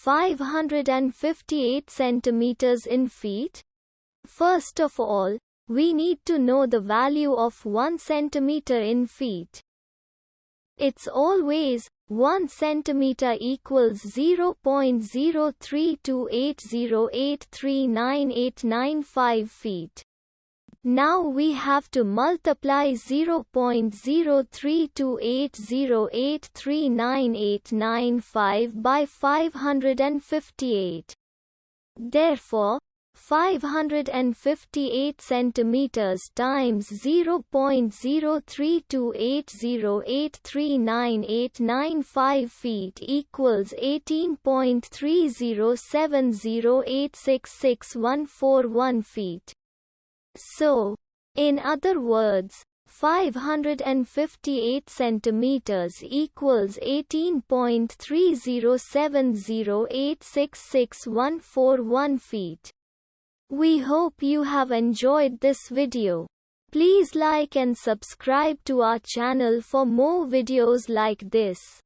558 centimeters in feet? First of all, we need to know the value of 1 centimeter in feet. It's always 1 centimeter equals 0.03280839895 feet. Now we have to multiply 0.03280839895 by 558. Therefore, 558 centimeters times 0.03280839895 feet equals 18.3070866141 feet. So, in other words, 558 centimeters equals 18.3070866141 feet. We hope you have enjoyed this video. Please like and subscribe to our channel for more videos like this.